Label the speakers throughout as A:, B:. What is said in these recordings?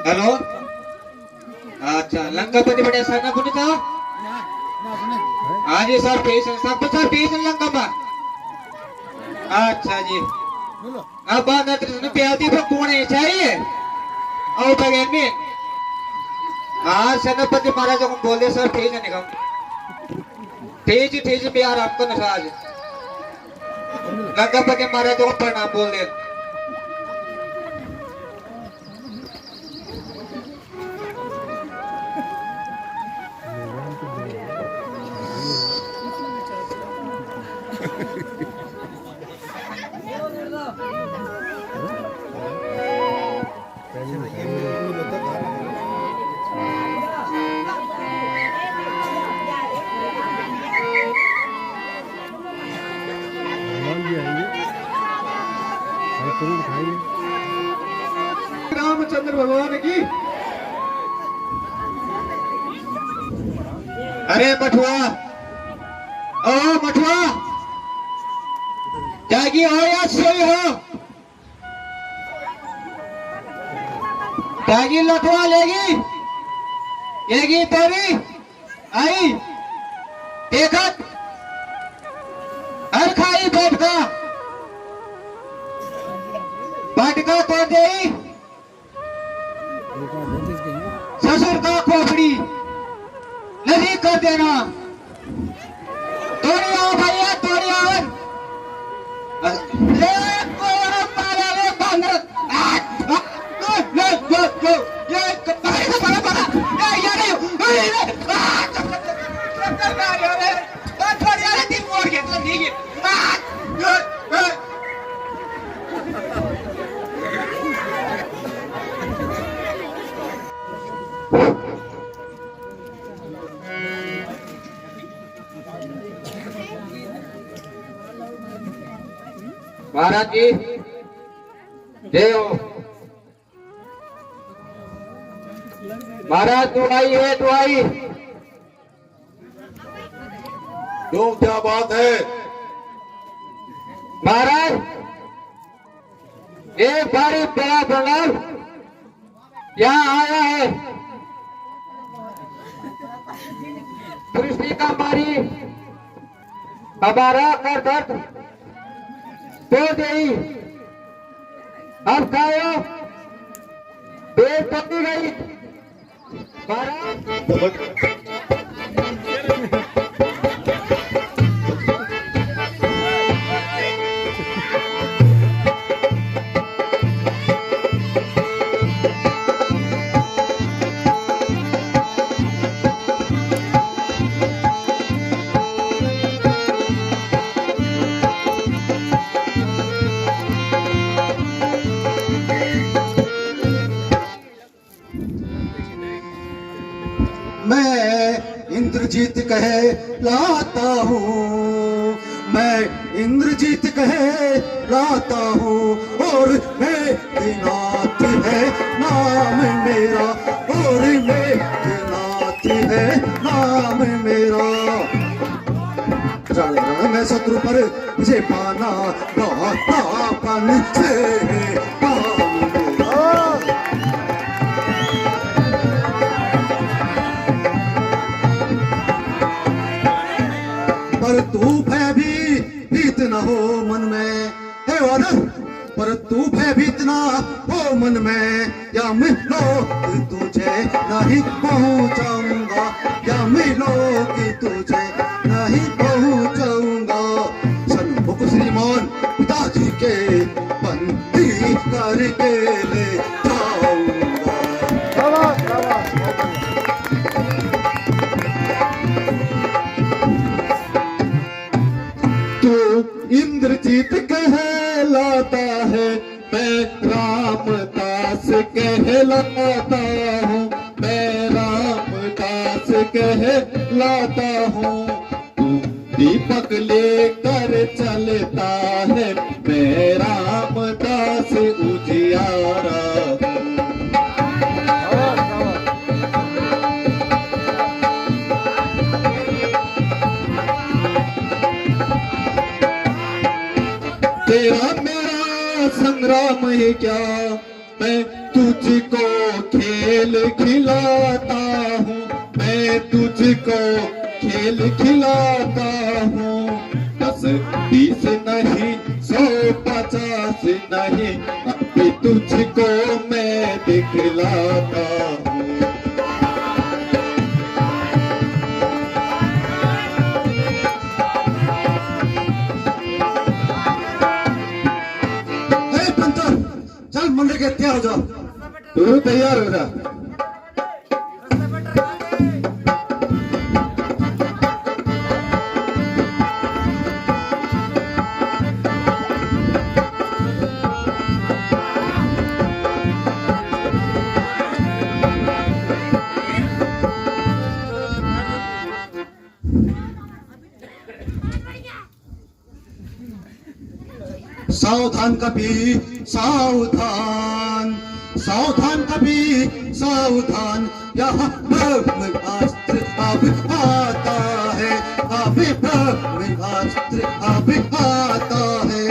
A: Hello अच्छा लंकापति बड़े sir ना पुणे था हाँ जी सर पेशेंट सब सर पेशेंट लंका अच्छा जी अब बात है प्यादी पर कौन है चाहिए और बगैर में हाँ सेनापति महाराज को बोल दे सर ठीक है निकम ठीक बिहार आपको नसाज लंकापति महाराज को प्रणाम बोल दे रामचंद्र भगवान की अरे मठुआ ओ मठुआ जागी हो या सोई हो जागी लठुआ लेगी येगी तेरी आई देखत हर खाई बैठका तो दे ससुर का खोपड़ी नहीं कर देना तोड़ी आओ भैया तोड़ी आओ ले कोई मारा ले बंदर लो ये बड़ा बड़ा ये नहीं थोड़ी आ तीन मोड़ के तो नहीं महाराज जी जय हो महाराज दुआई है दुआई
B: क्यों क्या बात है
A: महाराज एक बारी बड़ा बंगाल यहाँ आया है कृष्ण का मारी हमारा कर दर्द तो गई अब खाओ पेट पकी गई
B: इंद्रजीत कहे लाता हूँ मैं इंद्रजीत कहे लाता हूँ और मेघनाथ है नाम मेरा और मेघनाथ है नाम मेरा चल मैं शत्रु पर मुझे पाना गाता पन से पर तू भयभीत न हो मन में हे वानर पर तू भयभीत न हो मन में या मिलो कि तुझे नहीं पहुंचाऊंगा या मिलो कि तुझे नहीं पहुंचाऊंगा सन्मुख श्रीमान पिताजी के बंदी करके ले जाऊंगा इंद्रजीत कहलाता है मैं रामदास कहलाता हूँ मैं रामदास कहलाता हूँ तू दीपक लेकर चलता है मैं रामदास उजियारा राम है क्या, मैं तुझको खेल खिलाता हूँ, मैं तुझको खेल खिलाता हूँ। 10 20 नहीं 100 50 नहीं, अभी तुझको मैं दिखलाता हूँ। पंतर, चल मंदिर के तैयार हो जाओ। तू तैयार हो जा। सावधान कभी सावधान, सावधान कभी सावधान, यहाँ ब्रह्मास्त्र अब आता है, अभी ब्रह्मास्त्र अब आता है।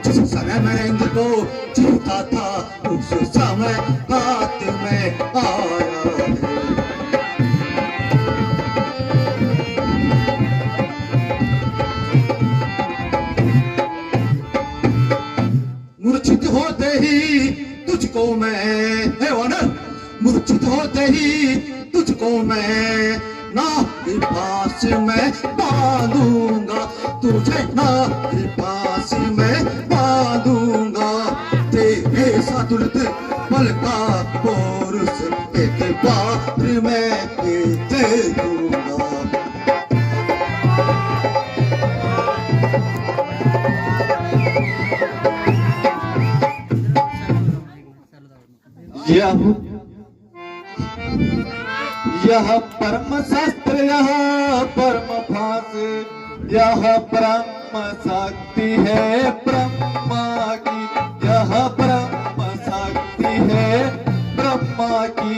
B: जिस समय मैं इंद्र को जीता था, उस समय हाथ में आया है। मूर्छित होते ही तुझको मैं, हे वानर, मूर्छित होते ही तुझको मैं नाग पास में बांधूंगा, तुझे नाग पास में बांधूंगा। तेरे सातुलित बल का पौरुष एक बार मैं दे दूंगा। यह परम शस्त्र, यह परम भास, यह ब्रह्म शक्ति है ब्रह्मा की, यह ब्रह्म शक्ति है ब्रह्मा की।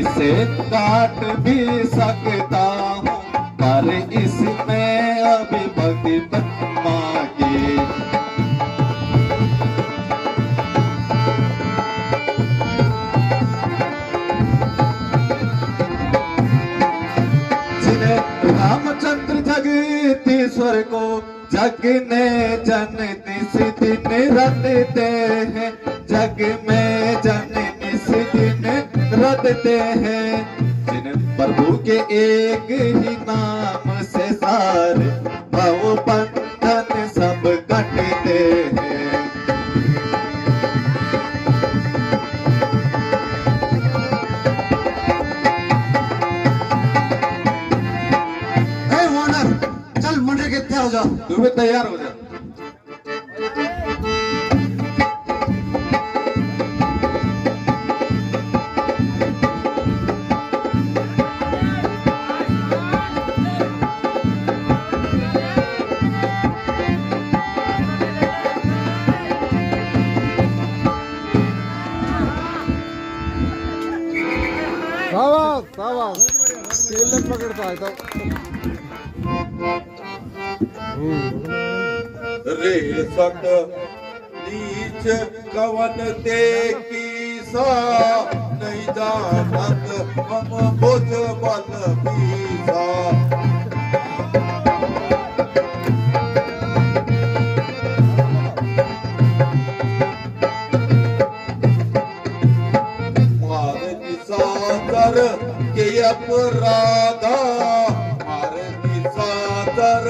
B: इसे काट भी सकता हूँ, पर इसमें अभी भक्ति ब्रह्मा की। रामचंद्र जगदीश्वर को जग ने जन निस दिन रटते हैं, जग में जन निस दिन रटते हैं। जिन प्रभु के एक ही नाम से सारे भव बंधन सब कटते हैं। तैयार हो जा। तू भी तैयार हो जा।
C: शाबाश, तेल पकड़ता है तो
D: रे सट नीच कवन ते कीसा, नहीं जानत हम बुझ बल बीसा। मार निशाचर के अपराधा, मार निशाचर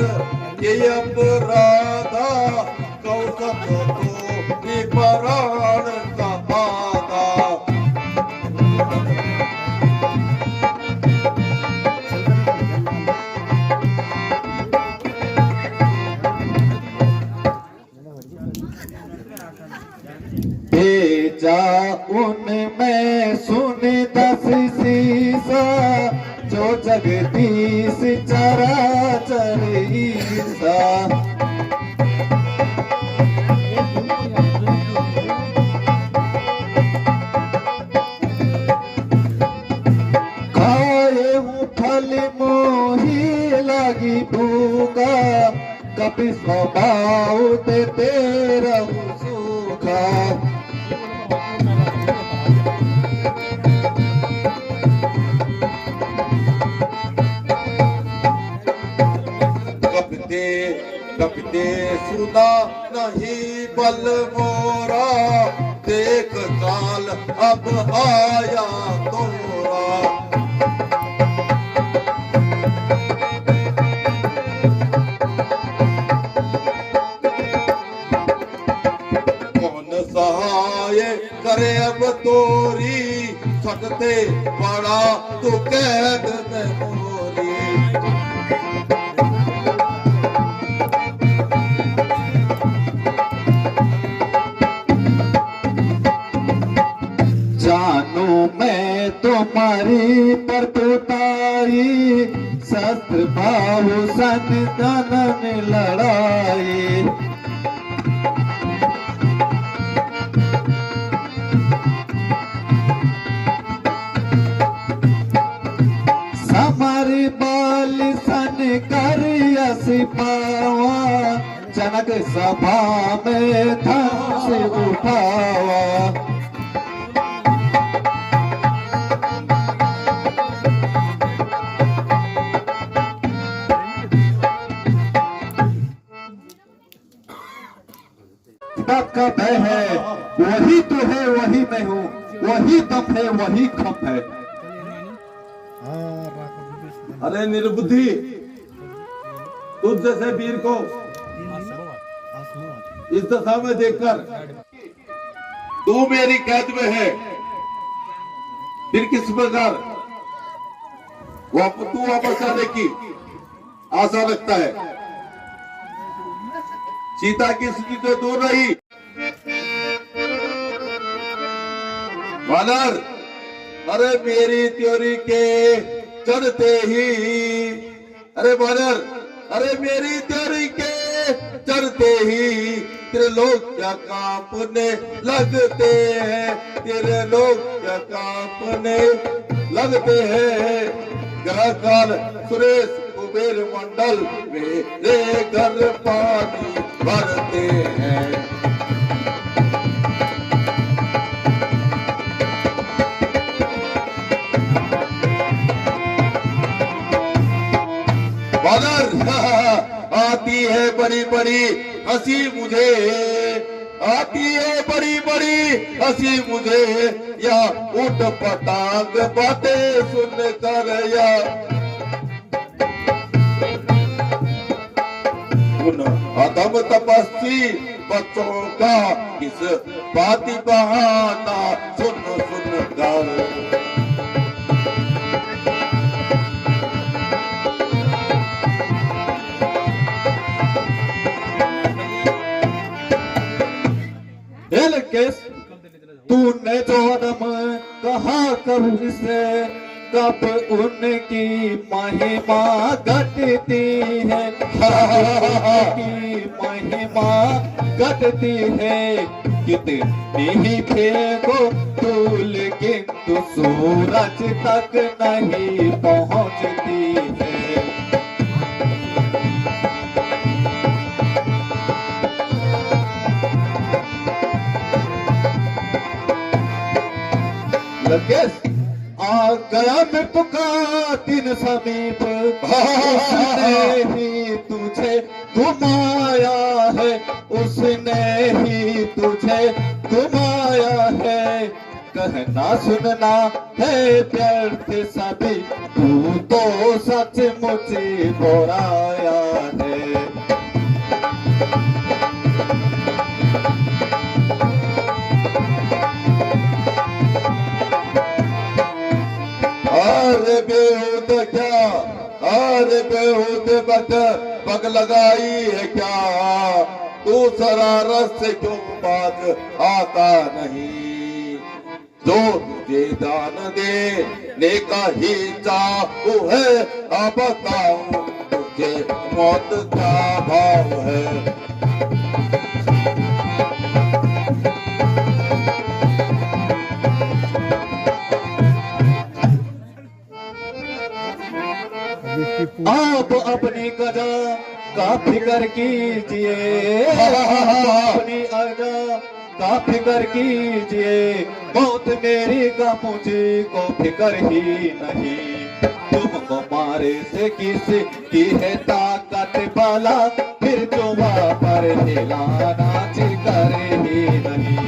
D: के अपराधा, कौशल को निपराण का बाधा।
B: भेजा उनमें सुन 10 शीसा, जो जगदीश चराचर ईसा। खाए हूँ फल मोही लगी भूखा, कभी स्वभाव ते तेरा सूखा
D: कपते सुना नहीं बल मोरा देख काल अब आया तोरा कौन सहाय करे अब तोरी सकते बड़ा तू कैद में मोरी
B: जानू मैं तुम्हारी परतुताई शस्त्र भाव सन जनन लड़ाई समर बाल सन कर सिपावा जनक सभा में धन से उठावा बाप का भय है वही तो है वही मैं हूँ वही दम है वही खम है
D: अरे निर्बुद्धि तुझ जैसे वीर को इस दशा में देखकर तू मेरी कैद में है फिर किस प्रकार तू वापस आने की आशा रखता है सीता की स्थिति तो दूर रही वानर अरे मेरी त्योरी के चढ़ते ही अरे वानर अरे मेरी त्योरी के चढ़ते ही तेरे लोग क्या कांपने लगते हैं तेरे लोग क्या कांपने लगते हैं ग्रह काल सुरेश कुबेर मंडल मेरे घर पानी भरते हैं बादर आती है बड़ी बड़ी हंसी मुझे आती है बड़ी बड़ी हंसी मुझे या उठ पटांग बातें सुन कर या उन अदम तपस्वी बच्चों का किस बाती बहाना सुन सुन कर
B: तूने जो अदम कहा कब से कब उनकी महिमा घटती है की महिमा घटती है कितनी ही फेंको धूल किंतु सूरज तक नहीं पहुंचती है आ गया मृत्यु का दिन समीप उसने ही तुझे घुमाया है उसने ही तुझे घुमाया है कहना सुनना है व्यर्थ सभी तू तो सचमुच बुराया है
D: अरे बेहूद क्या अरे बेहूद पग लगाई है क्या तू शरारत से क्यों बात आता नहीं जो तुझे दान देने का ही चाहू है अब बताऊं तुझे मौत का भाव है
B: आप अपनी गदा का फिक्र कीजिए, अपनी अदा का फिक्र कीजिए, मौत मेरी का मुझे को फिक्र ही नहीं। तुमको मारे से किसी की है ताकत भला, फिर जुबा पर हिलाना जिक्र ही नहीं।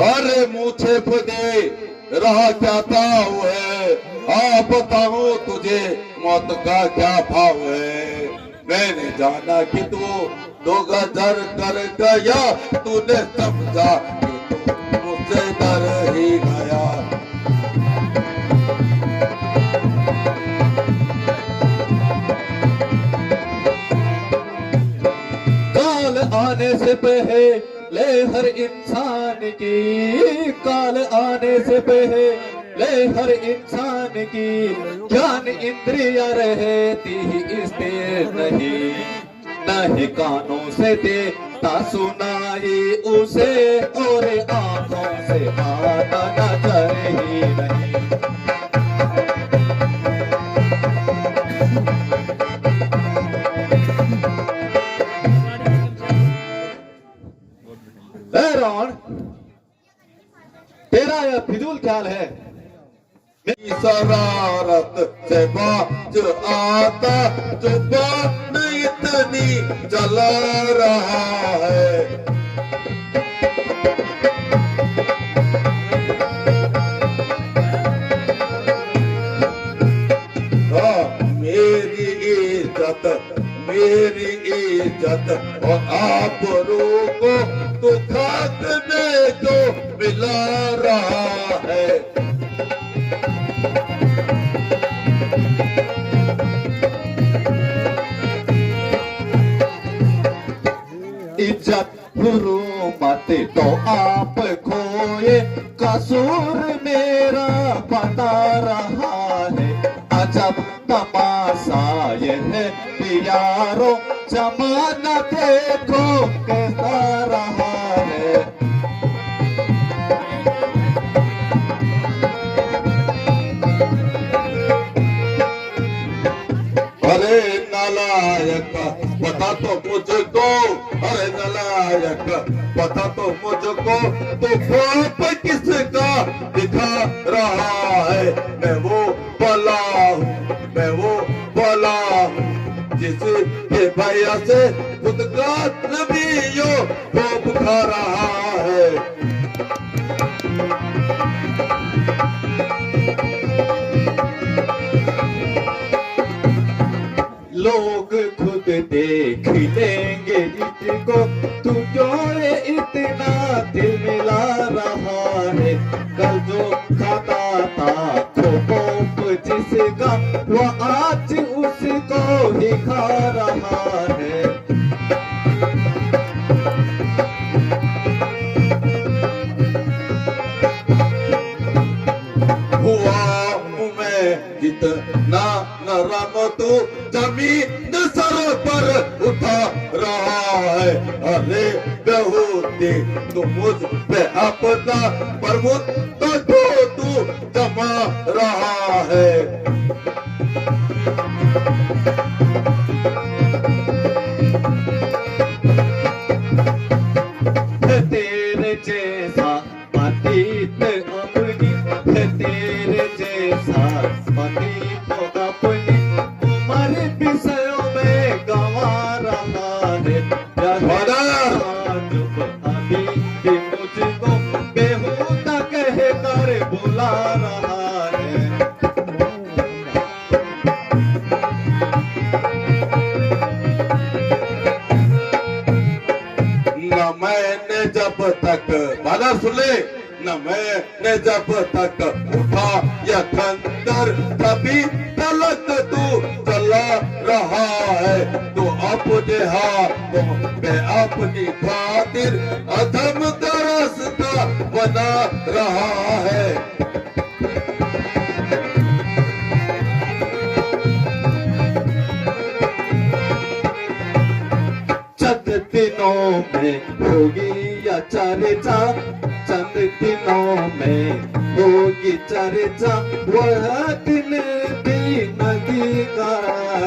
D: अरे मुझे खुदे रहा क्या ताव है, आप बताओ तुझे मौत का क्या भाव है। मैंने जाना कि तू दो गदर कर गया, तूने समझा कि तू मुझसे डर ही गया।
B: काल आने से पहले हर इंसान की, काल आने से पहले हर इंसान की ज्ञान इंद्रिया रहती ही स्थिर नहीं। नहीं कानों से देता सुनाई उसे, और आंखों से आता नजर ही नहीं। रॉन, तेरा यह फिजूल ख्याल है।
D: शरारत से बाज आता, जुबान इतनी चला रहा है। मेरी इज्जत और आप को तो खाक में जो मिला रहा है।
B: इज्जत हुरूमत तो आप खोए, कसूर मेरा बता रहा है। अजब तमाशा ये है यारो, जमाना देखो कैसा रहा है।
D: अरे नालायक पता तो मुझको, अरे नालायक पता तो मुझको, तो बाप किसका दिखा रहा है। मैं वो भला हूँ, मैं वो भला हूँ, जिसके भैया से खुद का नबियो खूब खा रहा है।
B: लोग खुद देख लेंगे इसको, तू जो ये इतना दिल मिला रहा है। कल जो खाता था खोप जिसका, वो आज उसको ही खा रहा है।
D: हुआ मैं जितना नरम तू जमीन सर पर उठा रहा है। अरे बेहूदी तू मुझ पे अपना प्रभुत्व तो तू जमा रहा है।
B: तेरे जैसा पतित अपनी, तेरे जैसा पतित अपनी उम्र विषयों में गंवा रहा है। चुप अभी भी मुझको बेहुदा कह कर बुला रहा है।
D: न मैंने जब तक बाला सुले, न मैंने जब तक उठा या खंडर, तभी तलक तू चला रहा है। तो अपने हाथों में अपनी खातिर अधम का रास्ता बना रहा है।
B: दिनों में होगी या चर्चा, चंद दिनों में होगी चर्चा। वह दिन भी नदी का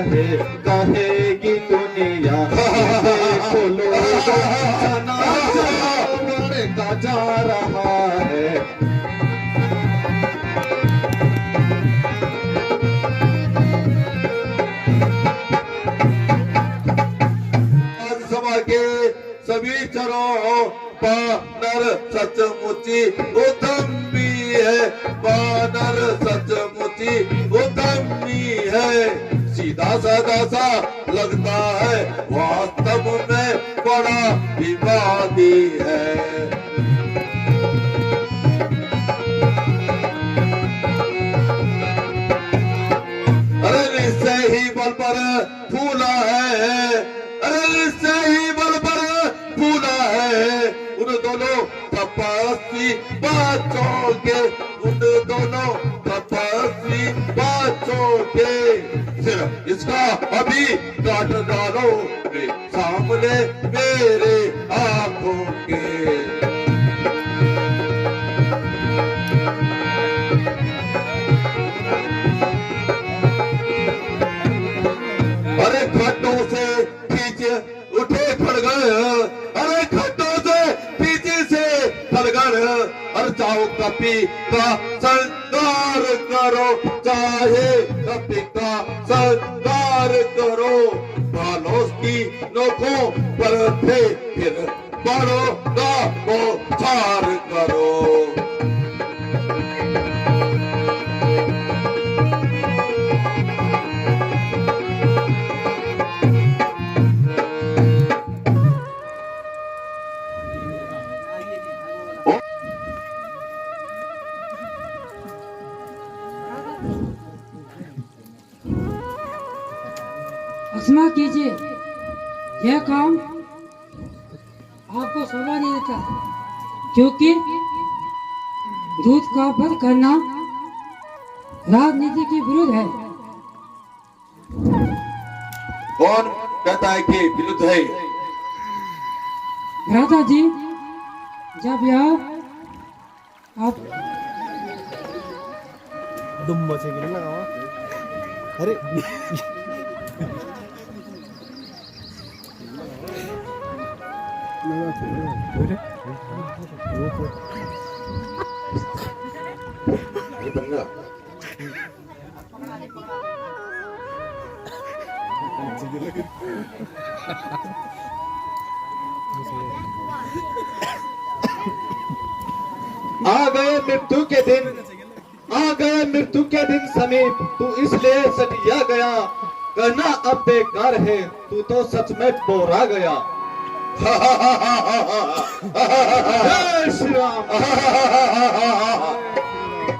B: है, कहेगी दुनिया देखो लोगों, जनाजा बढ़ता जा रहा है।
D: सभा के सभी चरों बानर सचमुची उतमी है, बानर सचमुची उतमी है। सीधा साधा सा लगता है, वास्तव में बड़ा विवादी है। अरे निश्चय ही बल पर फूला है, अरे निश्चय ही बल पर फूला है। उन दोनों तपस्वी बच्चों के, उन दोनों तपस्वी बच्चों के सिर्फ इसका अभी काट डालो सामने मेरे आंखों के। अरे खड्डों से पीछे उठे फड़गड़, अरे खड्डों से पीछे से फड़गड़। अरे चाहो कपी का संस्कार करो, चाहे कपी का संस्कार करो। बालों की नोकों पर फिर बड़ों का मोछार करो।
E: क्षमा कीजिए, यह काम आपको शोभा नहीं देता, क्योंकि दूध का वध करना राजनीति के विरुद्ध है।
D: कौन कहता है कि विरुद्ध है?
E: भ्राता जी, जब यह आप
C: दुम मचे गिरने लगा। अरे
B: आ गए मृत्यु के दिन, आ गए मृत्यु के दिन समीप, तू इसलिए सटिया गया, कहना अब बेकार है, तू तो सच में बोरा गया। जय श्री राम।